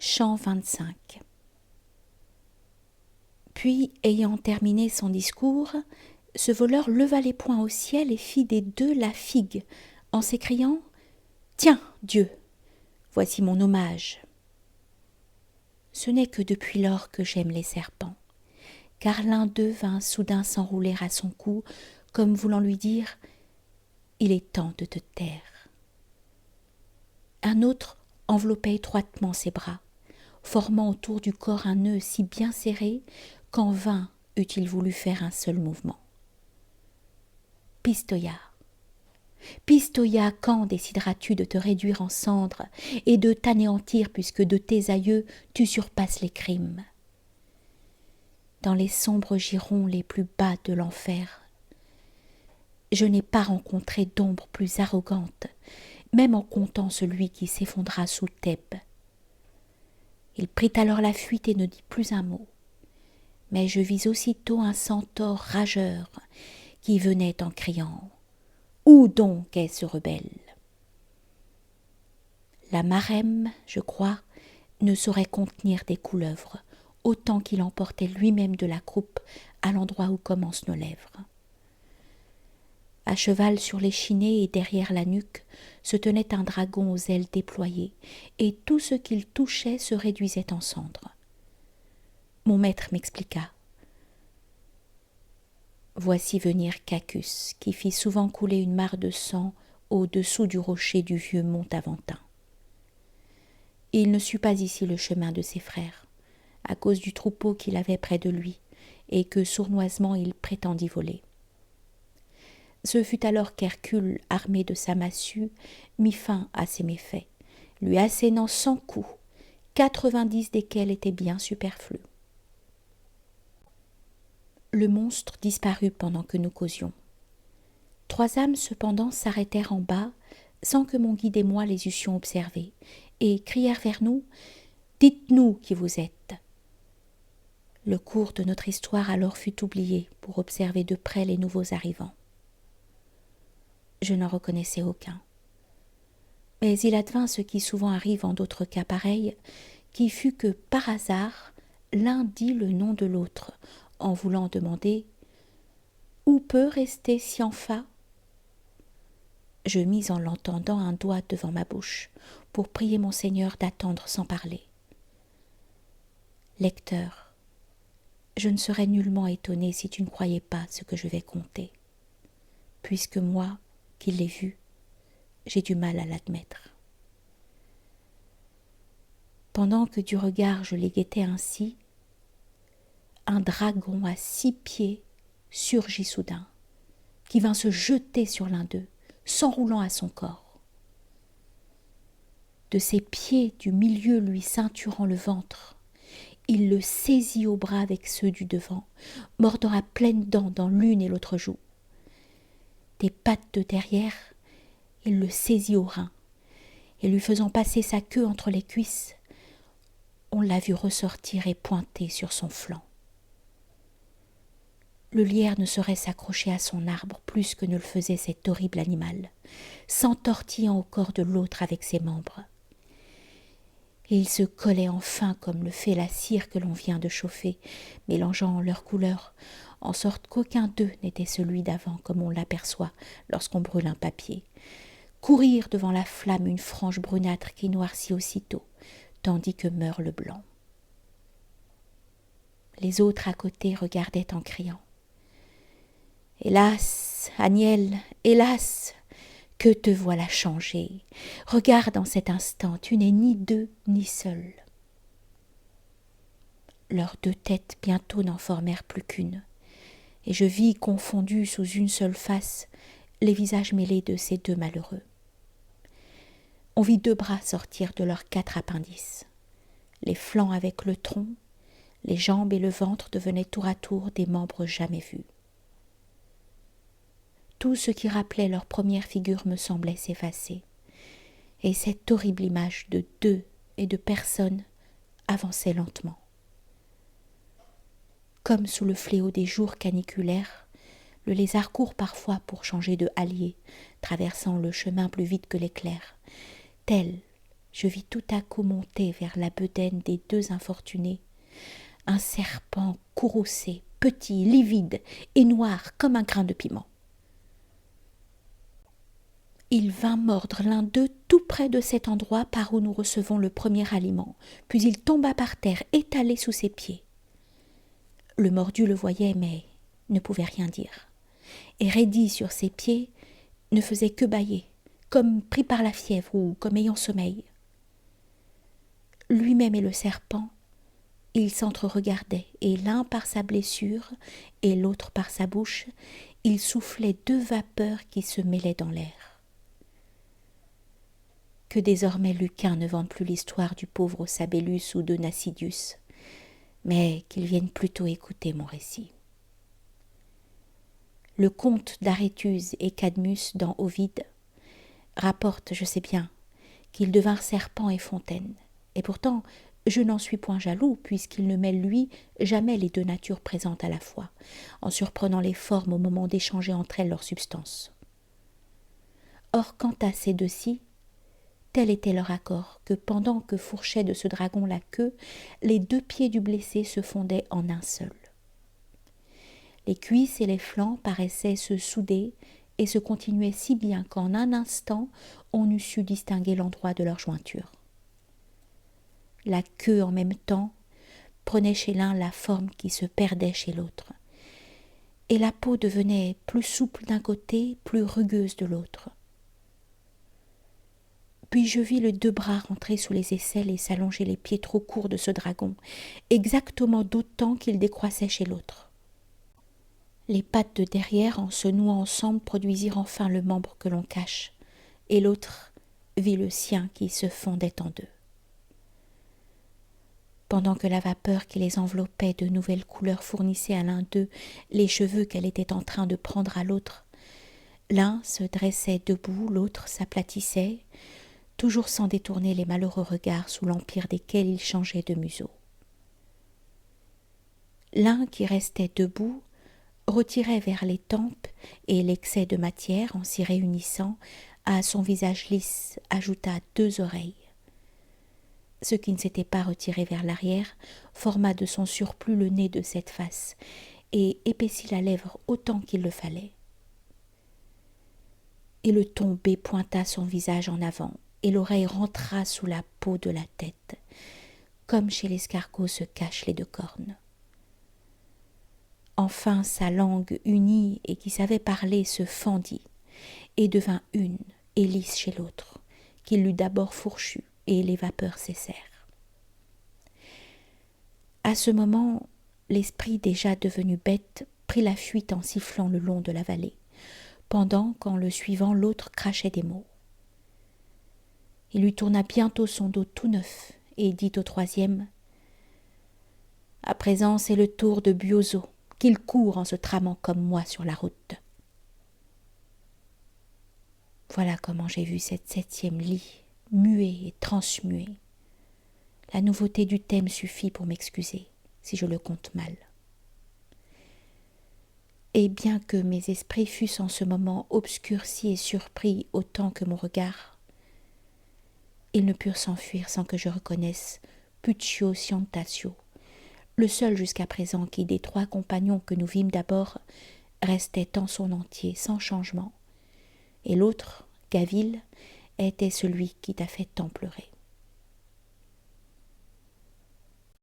Chant 25. Puis, ayant terminé son discours, ce voleur leva les poings au ciel et fit des deux la figue, en s'écriant « Tiens, Dieu, voici mon hommage !» Ce n'est que depuis lors que j'aime les serpents, car l'un d'eux vint soudain s'enrouler à son cou, comme voulant lui dire « Il est temps de te taire !» Un autre enveloppait étroitement ses bras, formant autour du corps un nœud si bien serré qu'en vain eût-il voulu faire un seul mouvement. Pistoia, Pistoia, quand décideras-tu de te réduire en cendres et de t'anéantir puisque de tes aïeux tu surpasses les crimes? Dans les sombres girons les plus bas de l'enfer, je n'ai pas rencontré d'ombre plus arrogante, même en comptant celui qui s'effondra sous Thèbes. Il prit alors la fuite et ne dit plus un mot. Mais je vis aussitôt un centaure rageur qui venait en criant « Où donc est ce rebelle ?» La marème, je crois, ne saurait contenir des couleuvres, autant qu'il emportait lui-même de la croupe à l'endroit où commencent nos lèvres. À cheval sur l'échiné et derrière la nuque se tenait un dragon aux ailes déployées, et tout ce qu'il touchait se réduisait en cendres. Mon maître m'expliqua. Voici venir Cacus, qui fit souvent couler une mare de sang au-dessous du rocher du vieux mont Aventin. Il ne sut pas ici le chemin de ses frères, à cause du troupeau qu'il avait près de lui, et que sournoisement il prétendit voler. Ce fut alors qu'Hercule, armé de sa massue, mit fin à ses méfaits, lui assénant 100 coups, 90 desquels étaient bien superflus. Le monstre disparut pendant que nous causions. 3 âmes cependant s'arrêtèrent en bas, sans que mon guide et moi les eussions observées, et crièrent vers nous « Dites-nous qui vous êtes !» Le cours de notre histoire alors fut oublié pour observer de près les nouveaux arrivants. Je n'en reconnaissais aucun. Mais il advint ce qui souvent arrive en d'autres cas pareils, qui fut que, par hasard, l'un dit le nom de l'autre, en voulant demander « Où peut rester Scienfa ?» Je mis en l'entendant un doigt devant ma bouche, pour prier mon Seigneur d'attendre sans parler. Lecteur, je ne serais nullement étonné si tu ne croyais pas ce que je vais conter, puisque moi, qui l'ai vu, j'ai du mal à l'admettre. Pendant que du regard je les guettais ainsi, un dragon à 6 pieds surgit soudain, qui vint se jeter sur l'un d'eux, s'enroulant à son corps. De ses pieds du milieu lui ceinturant le ventre, il le saisit au bras avec ceux du devant, mordant à pleines dents dans l'une et l'autre joue. Des pattes de derrière, il le saisit au rein, et lui faisant passer sa queue entre les cuisses, on l'a vu ressortir et pointer sur son flanc. Le lierre ne saurait s'accrocher à son arbre plus que ne le faisait cet horrible animal, s'entortillant au corps de l'autre avec ses membres. Et il se collait enfin comme le fait la cire que l'on vient de chauffer, mélangeant leurs couleurs, en sorte qu'aucun d'eux n'était celui d'avant comme on l'aperçoit lorsqu'on brûle un papier. Courir devant la flamme une frange brunâtre qui noircit aussitôt, tandis que meurt le blanc. Les autres à côté regardaient en criant. « Hélas, Aniel, hélas, que te voilà changé. Regarde en cet instant, tu n'es ni deux ni seul. » Leurs 2 têtes bientôt n'en formèrent plus qu'une, et je vis confondus sous une seule face les visages mêlés de ces 2 malheureux. On vit 2 bras sortir de leurs 4 appendices. Les flancs avec le tronc, les jambes et le ventre devenaient tour à tour des membres jamais vus. Tout ce qui rappelait leur première figure me semblait s'effacer, et cette horrible image de 2 et de personnes avançait lentement. Comme sous le fléau des jours caniculaires, le lézard court parfois pour changer de hallier, traversant le chemin plus vite que l'éclair. Tel, je vis tout à coup monter vers la bedaine des deux infortunés un serpent courroucé, petit, livide et noir comme un grain de piment. Il vint mordre l'un d'eux tout près de cet endroit par où nous recevons le premier aliment, puis il tomba par terre étalé sous ses pieds. Le mordu le voyait, mais ne pouvait rien dire, et raidi sur ses pieds, ne faisait que bâiller, comme pris par la fièvre ou comme ayant sommeil. Lui-même et le serpent, ils s'entre-regardaient, et l'un par sa blessure, et l'autre par sa bouche, ils soufflaient deux vapeurs qui se mêlaient dans l'air. Que désormais Lucain ne vende plus l'histoire du pauvre Sabellus ou de Nassidius, mais qu'il vienne plutôt écouter mon récit. Le conte d'Arétuse et Cadmus dans Ovide rapporte, je sais bien, qu'ils devinrent serpent et fontaine, et pourtant je n'en suis point jaloux, puisqu'il ne mêle lui jamais les deux natures présentes à la fois, en surprenant les formes au moment d'échanger entre elles leur substance. Or, quant à ces deux-ci, tel était leur accord que pendant que fourchait de ce dragon la queue, les deux pieds du blessé se fondaient en un seul. Les cuisses et les flancs paraissaient se souder et se continuaient si bien qu'en un instant on eût su distinguer l'endroit de leur jointure. La queue en même temps prenait chez l'un la forme qui se perdait chez l'autre, et la peau devenait plus souple d'un côté, plus rugueuse de l'autre. Puis je vis les deux bras rentrer sous les aisselles et s'allonger les pieds trop courts de ce dragon, exactement d'autant qu'il décroissait chez l'autre. Les pattes de derrière, en se nouant ensemble, produisirent enfin le membre que l'on cache, et l'autre vit le sien qui se fondait en deux. Pendant que la vapeur qui les enveloppait de nouvelles couleurs fournissait à l'un d'eux les cheveux qu'elle était en train de prendre à l'autre, l'un se dressait debout, l'autre s'aplatissait, toujours sans détourner les malheureux regards sous l'empire desquels il changeait de museau. L'un qui restait debout retirait vers les tempes, et l'excès de matière, en s'y réunissant, à son visage lisse ajouta deux oreilles. Ce qui ne s'était pas retiré vers l'arrière forma de son surplus le nez de cette face, et épaissit la lèvre autant qu'il le fallait. Et le tombé pointa son visage en avant, et l'oreille rentra sous la peau de la tête, comme chez l'escargot se cachent les deux cornes. Enfin sa langue unie et qui savait parler se fendit, et devint une et lisse chez l'autre, qui l'eut d'abord fourchue, et les vapeurs cessèrent. À ce moment, l'esprit déjà devenu bête prit la fuite en sifflant le long de la vallée, pendant qu'en le suivant l'autre crachait des mots. Il lui tourna bientôt son dos tout neuf, et dit au troisième : « À présent c'est le tour de Buoso, qu'il court en se tramant comme moi sur la route. » Voilà comment j'ai vu cette 7e lit, muet et transmué. La nouveauté du thème suffit pour m'excuser, si je le compte mal. Et bien que mes esprits fussent en ce moment obscurcis et surpris autant que mon regard, ils ne purent s'enfuir sans que je reconnaisse Puccio Ciantasio, le seul jusqu'à présent qui, des 3 compagnons que nous vîmes d'abord, restait en son entier, sans changement, et l'autre, Gaville, était celui qui t'a fait tant pleurer.